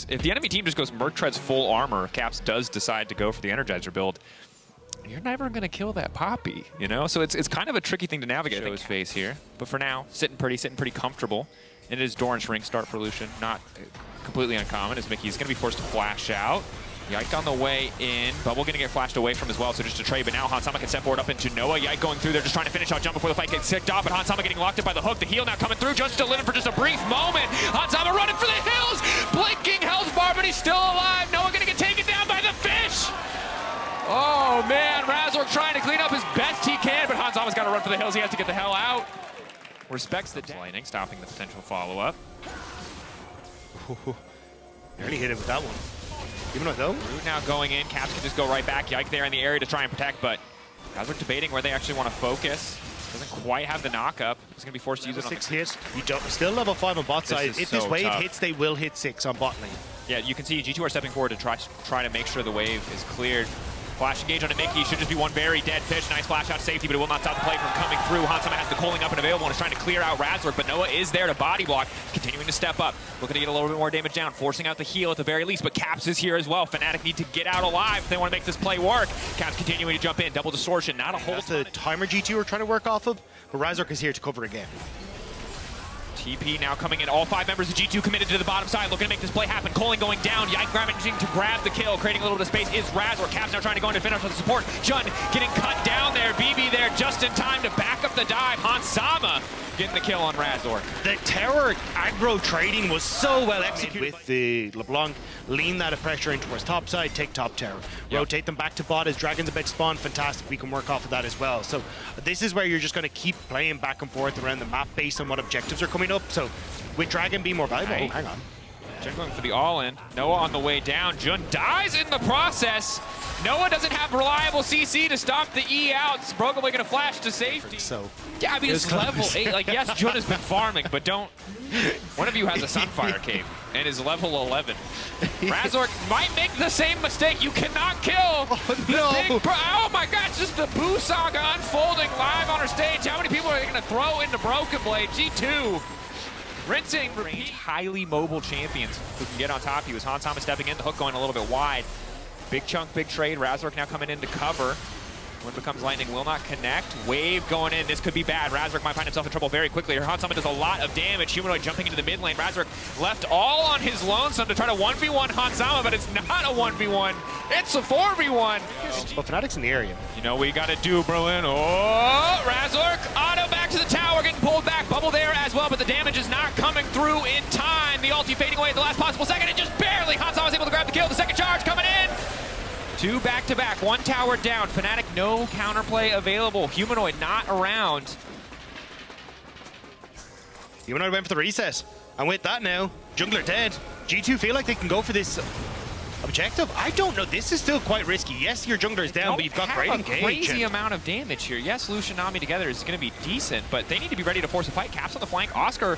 if the enemy team just goes Merc Treads full armor, Caps does decide to go for the Energizer build, you're never going to kill that Poppy, you know? So it's kind of a tricky thing to navigate. Show his face here. But for now, sitting pretty comfortable. And it is Doran's ring start for Lucian. Not completely uncommon, as Mickey's going to be forced to flash out. Yike on the way in. Bubble going to get flashed away from as well, so just a trade. But now Hansama can step forward up into Noah. Yike going through there, just trying to finish out jump before the fight gets kicked off. But Hansama getting locked in by the hook. The heal now coming through. Just still living for just a brief moment. Hansama running for the hills. Blinking health bar, but he's still alive. Noah going to get taken down by the fish. Oh man, Razork trying to clean up his best he can, but Hansama's got to run for the hills. He has to get the hell out. Respects the lightning, stopping the potential follow-up. Nearly hit him with that one. Even though, Root now going in, Caps can just go right back. Yike there in the area to try and protect, but Razork debating where they actually want to focus. Doesn't quite have the knock-up. He's going to be forced to use it on 6 hits. You don't, still level 5 on bot side. If this wave hits, they will hit 6 on bot lane. Yeah, you can see G2 are stepping forward to try to make sure the wave is cleared. Flash engage on a Mickey, should just be one very dead fish. Nice flash out safety, but it will not stop the play from coming through. Hansama has the calling up and available and is trying to clear out Razork, but Noah is there to body block, continuing to step up. Looking to get a little bit more damage down, forcing out the heal at the very least, but Caps is here as well. Fnatic need to get out alive if they want to make this play work. Caps continuing to jump in, double distortion, not a whole That's the timer G2 are trying to work off of, but Razork is here to cover again. TP now coming in. All 5 members of G2 committed to the bottom side, looking to make this play happen. Coling going down. Yike managing to grab the kill, creating a little bit of space is Razork. Caps now trying to go into finish with the support. Jun getting cut down there. BB there just in time to back up the dive. Hansama getting the kill on Razork. The tower aggro trading was so well executed. With the LeBlanc, lean that pressure in towards top side, take top tower. Yep. Rotate them back to bot as Dragon's about to spawn. Fantastic, we can work off of that as well. So this is where you're just going to keep playing back and forth around the map based on what objectives are coming up. So with Dragon being more valuable, right. Oh, hang on. Jun going for the all-in. Noah on the way down. Jun dies in the process. Noah doesn't have reliable CC to stop the E outs. Brogably gonna flash to safety. So yeah, I mean it's level 8. Like yes, Jun has been farming, but don't. One of you has a Sunfire Cape and is level 11. Razork might make the same mistake. You cannot kill. Oh no! Oh my gosh, just the Boo Saga unfolding live on our stage. How many people are gonna throw into Broken Blade? G2. Rinsing, repeat. Highly mobile champions who can get on top of you. As Hansama stepping in, the hook going a little bit wide. Big chunk, big trade. Razork now coming in to cover. When it becomes lightning, will not connect. Wave going in. This could be bad. Razork might find himself in trouble very quickly. Hansama does a lot of damage. Humanoid jumping into the mid lane. Razork left all on his lonesome to try to 1v1 Hansama, but it's not a 1v1. It's a 4v1. But Fnatic's in the area. You know what you got to do, Bruin. Oh, Razork auto back to the tower, getting pulled back. Bubble there as well, but the damage is not coming through in time. The ulti fading away at the last possible second. It just barely. Hansama was able to grab the kill. The second charge coming in. 2 back-to-back, 1 tower down. Fnatic, no counterplay available. Humanoid not around. Humanoid went for the reset. And with that now, jungler dead. G2 feel like they can go for this objective. I don't know. This is still quite risky. Yes, your jungler is down, but you've got great engage. Crazy amount of damage here. Yes, Lucian Nami together is going to be decent, but they need to be ready to force a fight. Caps on the flank. Oscar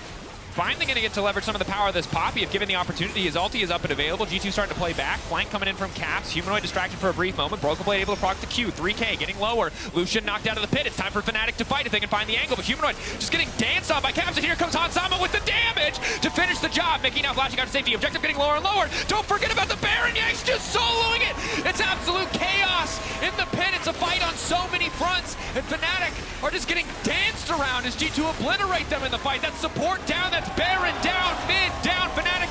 finally going to get to leverage some of the power of this Poppy if given the opportunity. His ulti is up and available. G2 starting to play back. Flank coming in from Caps. Humanoid distracted for a brief moment. Broken Blade able to proc the Q. 3K getting lower. Lucian knocked out of the pit. It's time for Fnatic to fight if they can find the angle. But Humanoid just getting danced on by Caps. And here comes Hansama with the damage to finish the job. Mickey now flashing out to safety. Objective getting lower and lower. Don't forget about the Baron. Yike's just soloing it. It's absolute chaos in the pit. It's a fight on so many fronts. And Fnatic are just getting danced around as G2 obliterate them in the fight. That's support down. That's Baron down. Mid down. Fnatic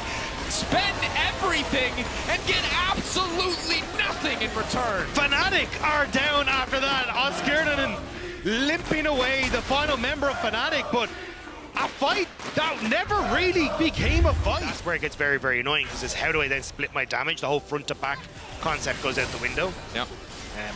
spend everything and get absolutely nothing in return. Fnatic are down after that. Oscarinin limping away, the final member of Fnatic, but a fight that never really became a fight. That's where it gets very, very annoying, because it's how do I then split my damage? The whole front to back concept goes out the window. Yep.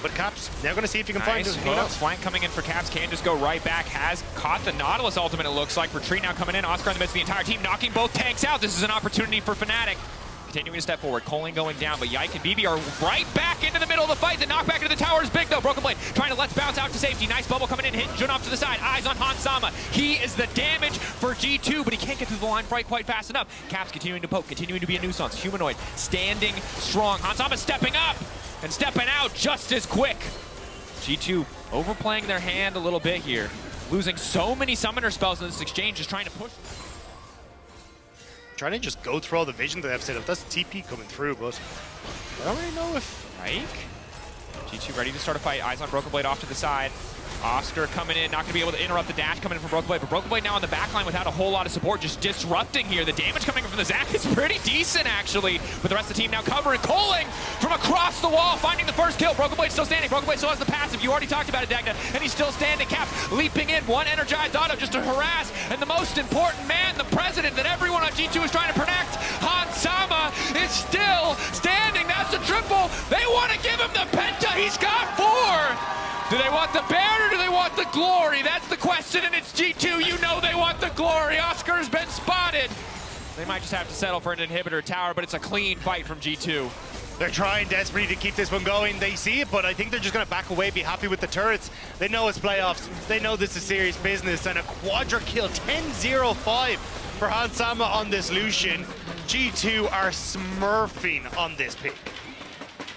But Caps, now going to see if you can nice find hooks. Flank coming in for Caps, can just go right back. Has caught the Nautilus ultimate, it looks like. Retreat now coming in. Oscar in the midst of the entire team, knocking both tanks out. This is an opportunity for Fnatic. Continuing to step forward. Coling going down, but Yike and BB are right back into the middle of the fight. The knockback into the tower is big, though. Broken Blade trying to let's bounce out to safety. Nice bubble coming in, hitting Jun off to the side. Eyes on Hansama. He is the damage for G2, but he can't get through the line quite fast enough. Caps continuing to poke, continuing to be a nuisance. Humanoid standing strong. Hansama stepping up and stepping out just as quick. G2 overplaying their hand a little bit here. Losing so many summoner spells in this exchange, just trying to push. trying to just go through all the vision that they've set up. That's TP coming through, but I don't really know if... Yike. G2 ready to start a fight. Eyes on Broken Blade off to the side. Oscar coming in, not going to be able to interrupt the dash coming in from Broken Blade, but Broken Blade now on the backline without a whole lot of support, just disrupting here. The damage coming from the Zac is pretty decent, actually, but the rest of the team now covering. Coling from across the wall, finding the first kill. Broken Blade still standing. Broken Blade still has the passive. You already talked about it, Dagda, and he's still standing. Caps leaping in, one energized auto just to harass, and the most important man, the president that everyone on G2 is trying to protect, Sama, is still standing. That's a triple. They want to give him the penta. He's got 4. Do they want the bear or do they want the glory? That's the question, and it's G2. You know they want the glory. Oscar's been spotted. They might just have to settle for an inhibitor tower, but it's a clean fight from G2. They're trying desperately to keep this one going. They see it, but I think they're just going to back away, be happy with the turrets. They know it's playoffs. They know this is serious business, and a quadra kill, 10-0-5 for Sama on this Lucian. G2 are smurfing on this pick.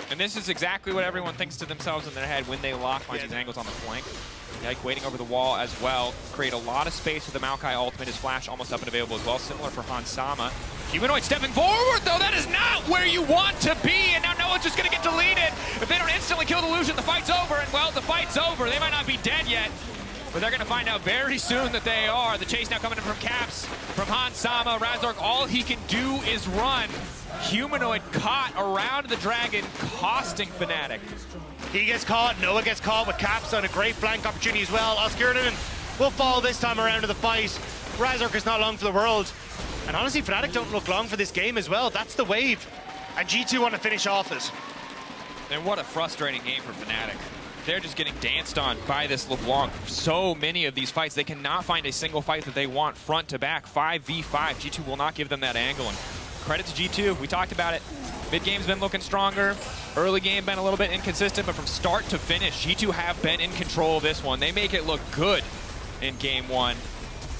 And this is exactly what everyone thinks to themselves in their head when they lock, finds these angles on the flank. Yike waiting over the wall as well. Create a lot of space with the Moakai ultimate. His flash almost up and available as well, similar for Sama. Humanoid stepping forward, though. That is not where you want to be. And now Noah's just going to get deleted. If they don't instantly kill the Lucian, the fight's over. And, well, the fight's over. They might not be dead yet, but they're going to find out very soon that they are. The chase now coming in from Caps, from Sama. Razork, all he can do is run. Humanoid caught around the dragon, costing Fnatic. He gets caught, Noah gets caught with Caps on a great flank opportunity as well. Oscarinin will fall this time around to the fight. Razork is not long for the world. And honestly, Fnatic don't look long for this game as well. That's the wave. And G2 want to finish off it. And what a frustrating game for Fnatic. They're just getting danced on by this LeBlanc. So many of these fights, they cannot find a single fight that they want front to back. 5v5, G2 will not give them that angle. And credit to G2, we talked about it. Mid-game's been looking stronger. Early game been a little bit inconsistent, but from start to finish, G2 have been in control of this one. They make it look good in game 1.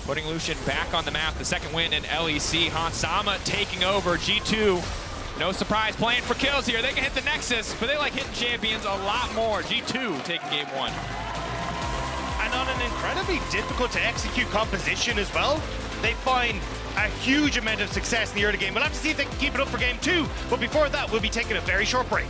Putting Lucian back on the map, the second win in LEC. Sama taking over. G2, no surprise, playing for kills here. They can hit the Nexus, but they like hitting champions a lot more. G2 taking game 1. And on an incredibly difficult to execute composition as well, they find a huge amount of success in the early game. We'll have to see if they can keep it up for game 2. But before that, we'll be taking a very short break.